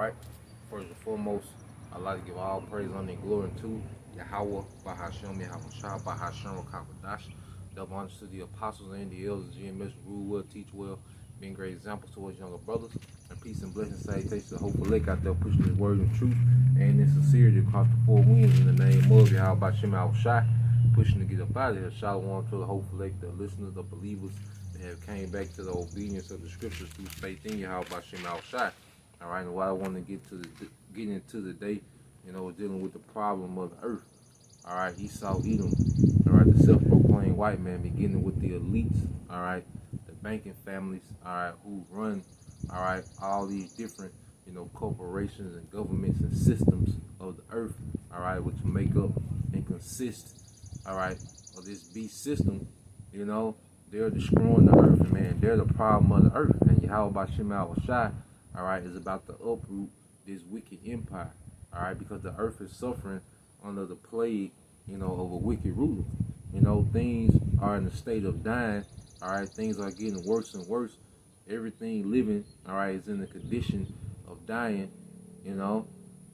Alright? First and foremost, I'd like to give all praise, honor, and glory to Yahweh, Bahashem, Yahweh Shah, Bahashem, Rakabadash. Double honors to the apostles and the elders, GMS, rule well, teach well, being great examples towards younger brothers. And peace and blessings, salutations to hopeful lake out there pushing his word and truth and in sincerity across the four winds in the name of Yahweh Bahashem, Yahweh Shah, pushing to get up out of here. Shalom to the hopeful lake, the listeners, the believers that have came back to the obedience of the scriptures through faith in Yahweh Bahashem, Yahweh Shah. All right, and what I want to get into today, dealing with the problem of the earth. All right, Esau, Edom. All right, the self-proclaimed white man, beginning with the elites. All right, the banking families. All right, who run. All right, all these different, corporations and governments and systems of the earth. All right, which make up and consist. All right, of this beast system. They're destroying the earth, man. They're the problem of the earth, and Yahweh Bahashem Yahweh Shai, all right, is about to uproot this wicked empire, all right, because the earth is suffering under the plague, of a wicked ruler. Things are in a state of dying, all right, things are getting worse and worse. Everything living, all right, is in the condition of dying, and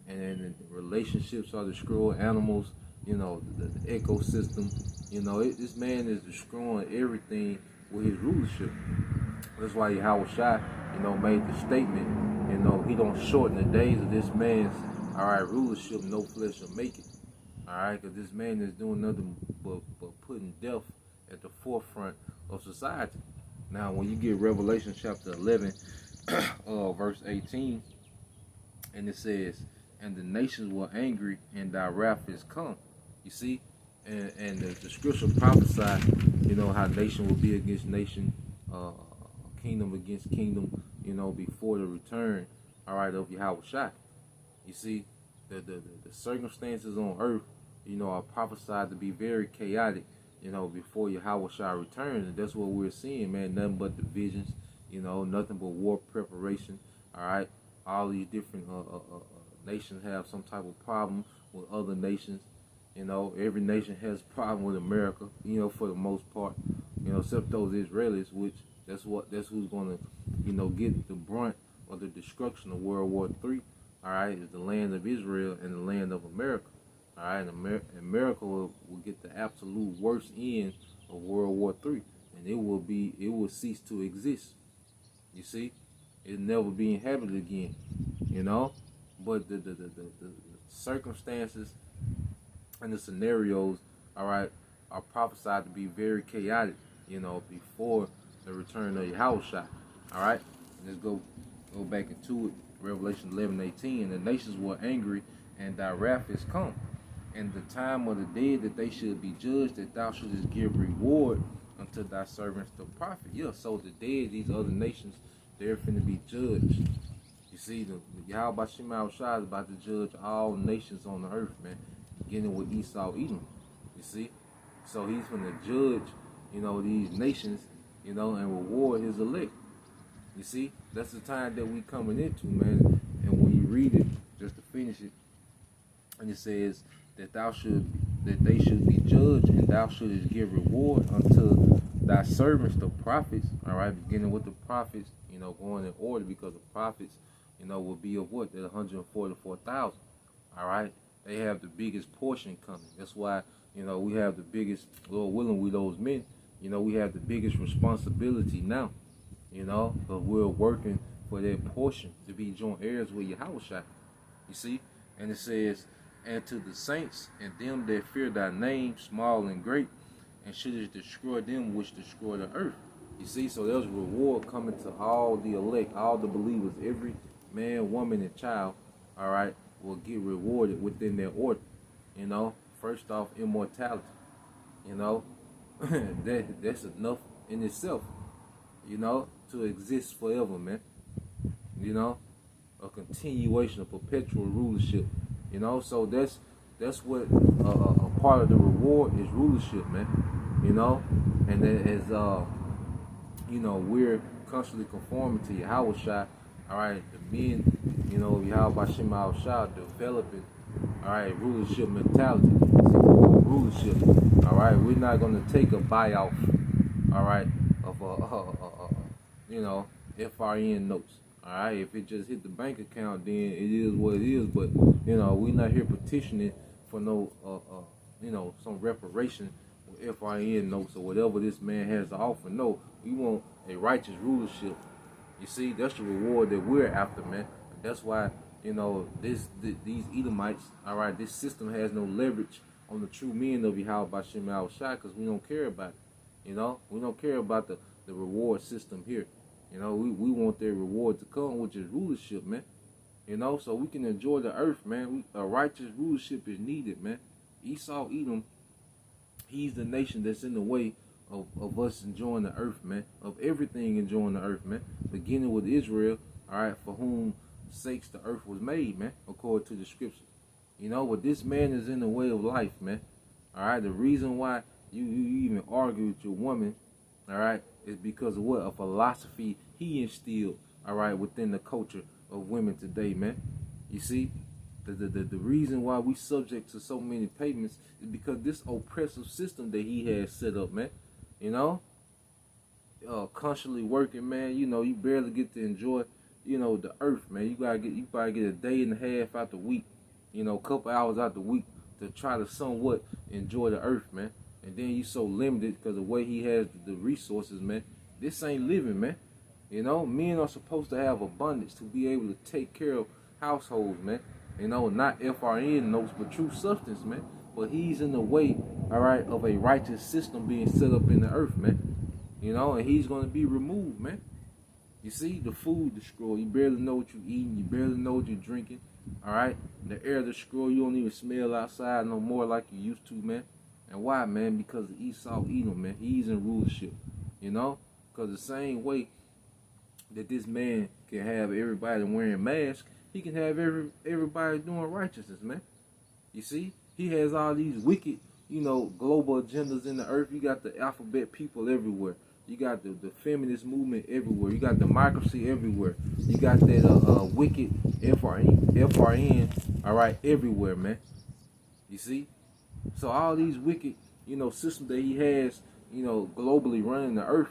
then the relationships are destroyed, animals, the ecosystem, this man is destroying everything with his rulership. That's why Yahweh Shai, made the statement, he don't shorten the days of this man's, all right, rulership, no flesh shall make it. All right, because this man is doing nothing but putting death at the forefront of society. Now, when you get Revelation chapter 11, verse 18, and it says, and the nations were angry, and thy wrath is come. You see? And the scripture prophesied, how nation will be against nation, kingdom against kingdom, before the return, all right, of Yahweh Shai. You see, the circumstances on earth, are prophesied to be very chaotic, before Yahweh Shai returns. And that's what we're seeing, man. Nothing but divisions, nothing but war preparation, all right. All these different nations have some type of problem with other nations. Every nation has a problem with America, for the most part, except those Israelis, which that's who's going to, get the brunt of the destruction of World War III. All right, is the land of Israel and the land of America. All right, and America will get the absolute worst end of World War III, and it will cease to exist. You see, it'll never be inhabited again. But the circumstances and the scenarios, all right, are prophesied to be very chaotic, before the return of Yahweh Shai. All right, let's go back into it. Revelation 11:18, and the nations were angry, and thy wrath is come, and the time of the dead that they should be judged, that thou shouldest give reward unto thy servants the prophet. Yeah, so the dead, these other nations, they're finna be judged. You see, the Yahweh Bahashem Yahweh Shai is about to judge all nations on the earth, man, beginning with Esau, Edom. You see, so he's finna judge, these nations, and reward his elect. You see, that's the time that we coming into, man. And when you read it, just to finish it, and it says that they should be judged, and thou shouldest give reward unto thy servants, the prophets. All right, beginning with the prophets, going in order, because the prophets, will be of what? They're 144,000. All right, they have the biggest portion coming. That's why, we have the biggest, Lord willing, we those men, we have the biggest responsibility now. Because we're working for their portion to be joint heirs with Yahweh Shai. You see? And it says, and to the saints and them that fear thy name, small and great, and shouldest destroy them which destroy the earth. You see? So there's reward coming to all the elect, all the believers. Every man, woman, and child, all right, will get rewarded within their order. First off, immortality. That's enough in itself. To exist forever, man. A continuation of perpetual rulership. So that's what a part of the reward is, rulership, man. And that is we're constantly conforming to Yahweh Shai. All right, the men, Yahweh Bahashem Yahweh Shai, developing, all right, rulership mentality, rulership. All right, we're not gonna take a buyout, all right, of FRN notes. Alright, if it just hit the bank account, then it is what it is. But we not here petitioning for no some reparation with FRN notes or whatever this man has to offer. No, we want a righteous rulership. You see, that's the reward that we're after, man. That's why these Edomites, all right, this system has no leverage on the true men of Yahweh Bashim Al Shai, because we don't care about it. We don't care about the reward system here. We want their reward to come, which is rulership, man. So we can enjoy the earth, man. A righteous rulership is needed, man. Esau, Edom, he's the nation that's in the way of us enjoying the earth, man. Of everything enjoying the earth, man. Beginning with Israel, all right, for whom sakes the earth was made, man, according to the scripture. But this man is in the way of life, man. All right, the reason why you even argue with your woman, all right, is because of what? A philosophy he instilled, all right, within the culture of women today, man. You see, the reason why we subject to so many payments is because this oppressive system that he has set up, man. Constantly working, man. You barely get to enjoy, the earth, man. You probably get a day and a half out the week, a couple hours out the week to try to somewhat enjoy the earth, man. And then you so limited because of the way he has the resources, man. This ain't living, man. Men are supposed to have abundance to be able to take care of households, man. Not FRN notes, but true substance, man. But he's in the way, all right, of a righteous system being set up in the earth, man. And he's going to be removed, man. You see, the food destroyed. You barely know what you're eating. You barely know what you're drinking, all right? The air destroyed. You don't even smell outside no more like you used to, man. And why, man? Because of Esau, Edom, man. He's in rulership, Because the same way that this man can have everybody wearing masks, he can have everybody doing righteousness, man. You see? He has all these wicked, global agendas in the earth. You got the alphabet people everywhere. You got the feminist movement everywhere. You got democracy everywhere. You got that wicked FRN, all right, everywhere, man. You see? So all these wicked, systems that he has, globally running the earth,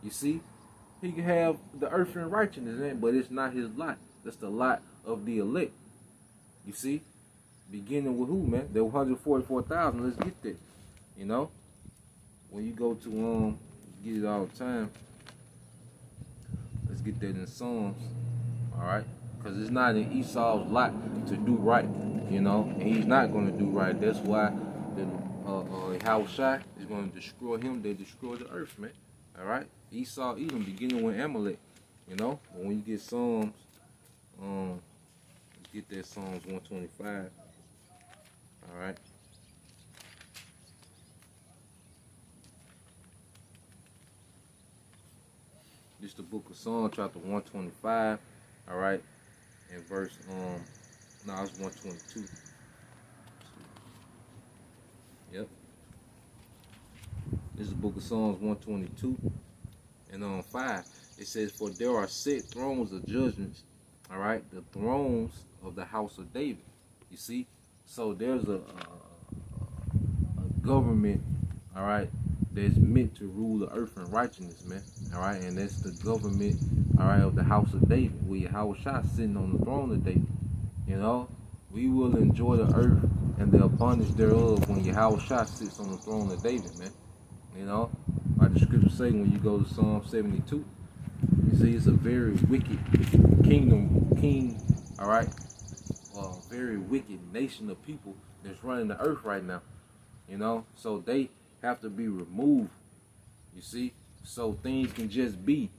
you see? He can have the earth in righteousness, man, but it's not his lot. That's the lot of the elect. You see? Beginning with who, man? The 144,000. Let's get that. When you go to get it all the time. Let's get that in Psalms. All right, because it's not in Esau's lot to do right. And he's not going to do right. That's why the Yahushua is going to destroy him. They destroy the earth, man. All right, Esau, Edom, beginning with Amalek. But when you get Psalms, let's get that Psalms 125. All right. This is the book of Psalms, chapter 125. All right, and verse it's 122. Yep. This is the book of Psalms 122 and 5. It says, "For there are set thrones of judgments, all right, the thrones of the house of David." You see, so there's a government, all right, that's meant to rule the earth in righteousness, man. All right, and that's the government, all right, of the house of David, where Yahushua sitting on the throne of David. We will enjoy the earth and the abundance thereof when Yahushua sits on the throne of David, man. Like the scriptures say, when you go to Psalm 72, you see it's a very wicked king, all right, very wicked nation of people that's running the earth right now. So they have to be removed, you see, so things can just be,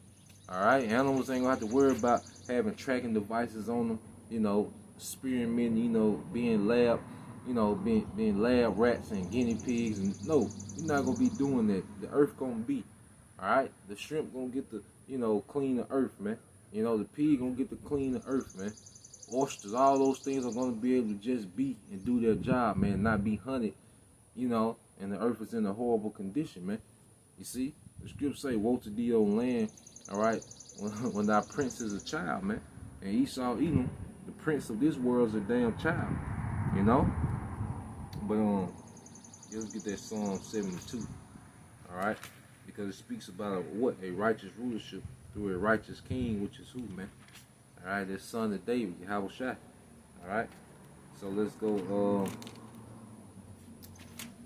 all right. Animals ain't gonna have to worry about having tracking devices on them, experimenting, being lab, being lab rats and guinea pigs, and no, you're not gonna be doing that. The earth gonna be, all right. The shrimp gonna get to, clean the earth, man. The pig gonna get to clean the earth, man. Oysters, all those things are gonna be able to just be and do their job, man, not be hunted, and the earth is in a horrible condition, man. You see, the scriptures say, "Woe to thee, O land," all right, when thy prince is a child, man. And Esau, Edom, the prince of this world, is a damn child, But let's get that Psalm 72, all right, because it speaks about a righteous rulership through a righteous king, which is who, man? All right, this son of David, Yahweh Shai. All right, so let's go.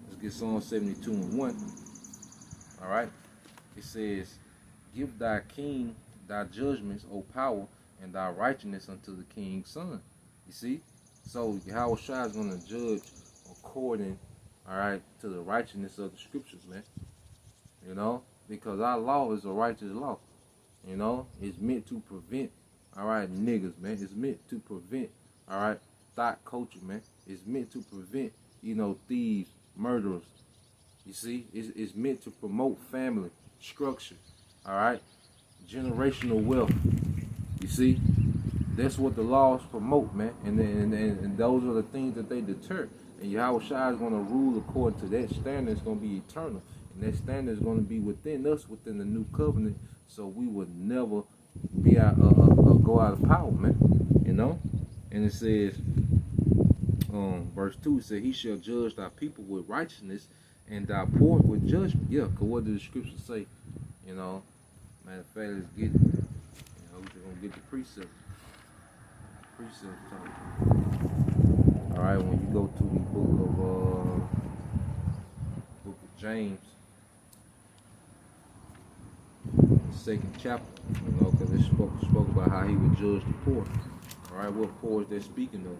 Let's get Psalm 72 and 1. All right, it says, "Give thy king thy judgments, O power, and thy righteousness unto the king's son." You see, so Yahweh Shai is going to judge according, all right, to the righteousness of the scriptures, man. You know, because our law is a righteous law. You know, it's meant to prevent, all right, niggas, man. It's meant to prevent, all right, thought culture, man. It's meant to prevent, you know, thieves, murderers. You see, it's meant to promote family structure, all right, generational wealth. You see, that's what the laws promote, man. And those are the things that they deter. And Yahweh Shai is going to rule according to that standard. It's going to be eternal. And that standard is going to be within us, within the new covenant. So we would never be out, go out of power, man. You know? And it says, verse 2, it says, "He shall judge thy people with righteousness and thy poor with judgment." Yeah, because what does the scripture say? You know, matter of fact, let's get it. You know, we're just going to get the precept. All right, when you go to the book of James, second chapter, you know, because it spoke about how he would judge the poor. All right, what poor is that speaking of?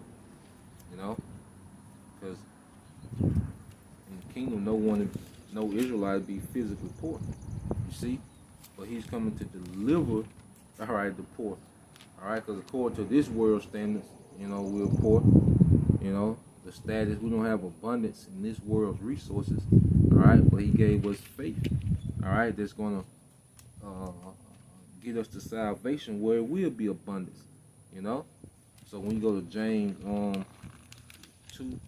You know, because in the kingdom, no Israelite be physically poor. You see, but he's coming to deliver, all right, the poor. All right, because according to this world standards, you know, we're poor. You know, the status, we don't have abundance in this world's resources. All right, but he gave us faith. All right, that's going to get us to salvation where it will be abundance. You know, so when you go to James 2.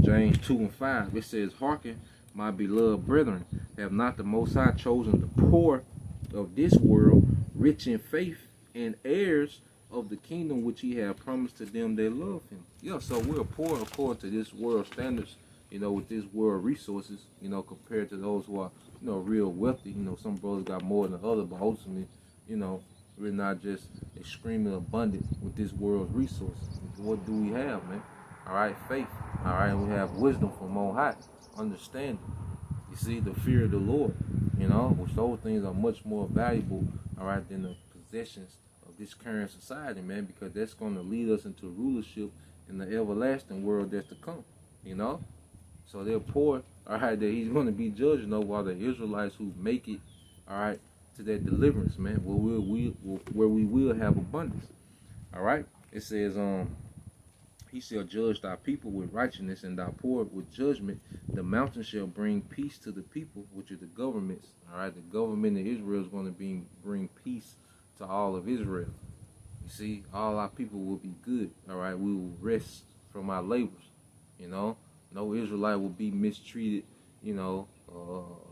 James 2 and 5, it says, "Hearken, my beloved brethren, have not the Most High chosen the poor of this world, rich in faith, and heirs of the kingdom which he hath promised to them that love him." Yeah, so we're poor according to this world standards, you know, with this world resources, you know, compared to those who are, you know, real wealthy. You know, some brothers got more than others, but ultimately, you know, we're not just extremely abundant with this world's resources. What do we have, man? All right, faith. All right, we have wisdom from on high, understanding. You see, the fear of the Lord, you know, which those things are much more valuable, all right, than the possessions of this current society, man, because that's going to lead us into rulership in the everlasting world that's to come, you know. So they're poor, all right, that he's going to be judging over while the Israelites who make it, all right, to that deliverance, man, where we will have abundance. All right, it says, "He shall judge thy people with righteousness and thy poor with judgment. The mountain shall bring peace to the people," which are the governments. All right, the government of Israel is going to bring peace to all of Israel. You see, all our people will be good. All right, we will rest from our labors. You know, no Israelite will be mistreated. You know,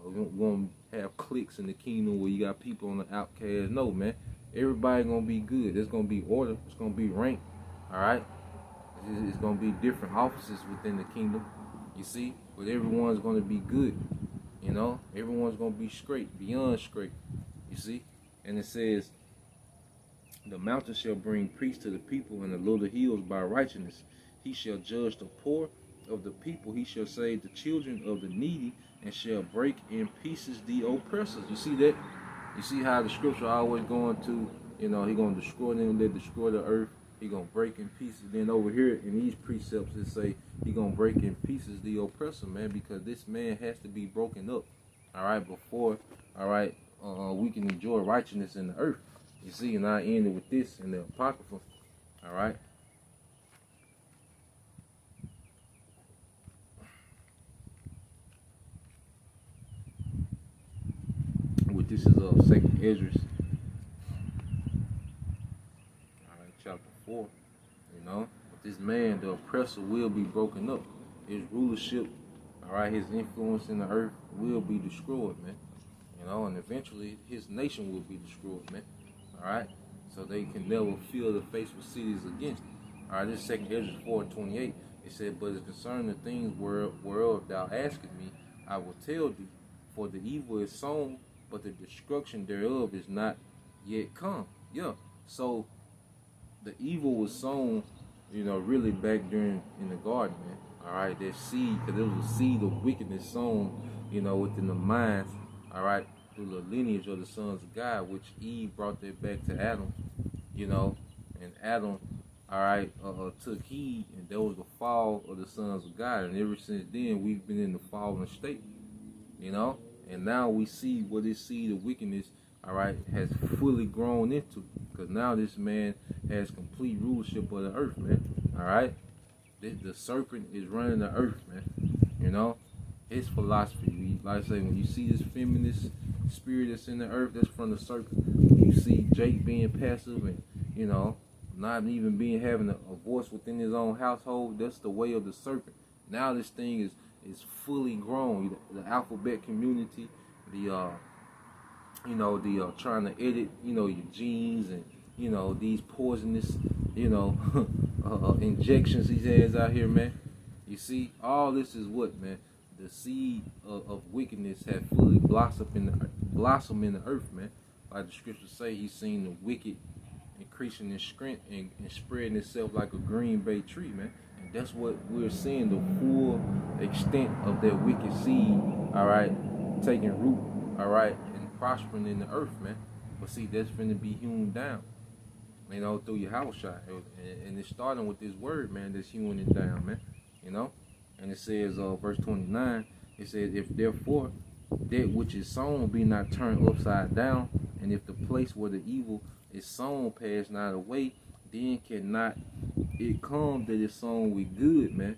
we won't have cliques in the kingdom where you got people on the outcast. No, man, everybody gonna be good. There's gonna be order. It's gonna be rank. All right. It's going to be different offices within the kingdom, you see, but everyone's going to be good, you know, everyone's going to be straight, beyond straight, you see, and it says, "The mountain shall bring peace to the people, and the little hills by righteousness. He shall judge the poor of the people, he shall save the children of the needy, and shall break in pieces the oppressors." You see that? You see how the scripture always going to, you know, he going to destroy them, they destroy the earth. He gonna break in pieces. Then over here in these precepts, it say he gonna break in pieces the oppressor, man, because this man has to be broken up, all right, before, all right, we can enjoy righteousness in the earth. You see, and I ended with this in the Apocrypha, all right. With this is Second Esdras, all right, chapter 4. You know, but this man, the oppressor, will be broken up. His rulership, all right, his influence in the earth will be destroyed, man. You know, and eventually his nation will be destroyed, man. All right, so they can never fill the faithful cities against it. All right, this Second Esdras 4:28. It said, "But as concerning the things whereof thou askest me, I will tell thee. For the evil is sown, but the destruction thereof is not yet come. Yeah. So the evil was sown, really back during in the garden, man. All right, that seed, because there was a seed of wickedness sown, within the minds, all right, through the lineage of the sons of God, which Eve brought that back to Adam, and Adam, all right, took heed, and there was the fall of the sons of God, and ever since then we've been in the fallen state, and now we see what this seed of wickedness, all right, has fully grown into, because now this man has complete rulership of the earth, man. All right, the serpent is running the earth, man. His philosophy. Like I say, when you see this feminist spirit that's in the earth, that's from the serpent. You see Jake being passive and not even having a voice within his own household. That's the way of the serpent. Now this thing is fully grown. The alphabet community, the trying to edit, your genes and, these poisonous, injections he has out here, man. You see, all this is what, man? The seed of wickedness had fully blossomed in the earth, man. Like the scriptures say, he's seen the wicked increasing in strength and spreading itself like a green bay tree, man. And that's what we're seeing, the full extent of that wicked seed, all right, taking root, all right, prospering in the earth, man. But see, that's finna be hewn down, through your house shot. And it's starting with this word, man, that's hewing it down, man. And it says, verse 29, it says, if therefore that which is sown be not turned upside down, and if the place where the evil is sown pass not away, then cannot it come that it's sown with good, man.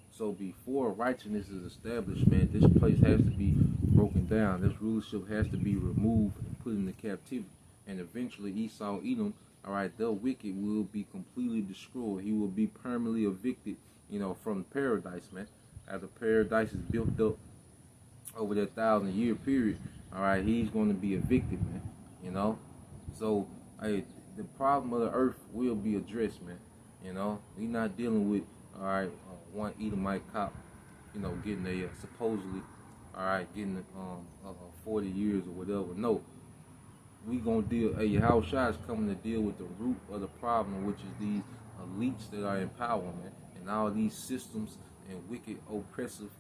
So before righteousness is established, man, this place has to be broken down. This rulership has to be removed and put into captivity. And eventually Esau, Edom, all right, the wicked will be completely destroyed. He will be permanently evicted, from paradise, man. After paradise is built up over that 1,000-year period, all right, he's going to be evicted, man. So, hey, the problem of the earth will be addressed, man. We're not dealing with, all right, one Edomite cop, getting a supposedly, all right, getting 40 years or whatever. No, we gonna deal. Yahushua is coming to deal with the root of the problem, which is these elites that are in power, man, and all these systems and wicked, oppressive,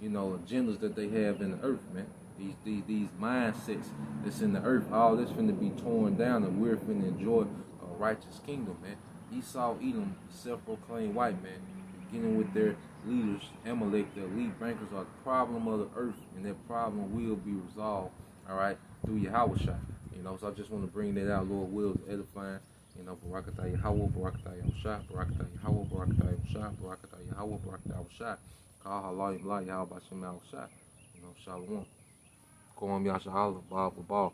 agendas that they have in the earth, man. These mindsets that's in the earth, all this finna be torn down, and we're finna enjoy a righteous kingdom, man. Esau, Edom, self-proclaimed white man, beginning with their leaders, Amalek, the elite bankers, are the problem of the earth, and that problem will be resolved, all right, through Yahushua. So I just want to bring that out. Lord wills, edifying. Barakatah Yahweh, Barakatah Yahushua, Barakatah Yahweh, Barakatah Yahushua, Barakatah Yahweh, Barakatah Yahushua. Kah halayim la Yahweh Bashem Yahushua. Shalom. Koam Yasha Allah, Ball for Ball.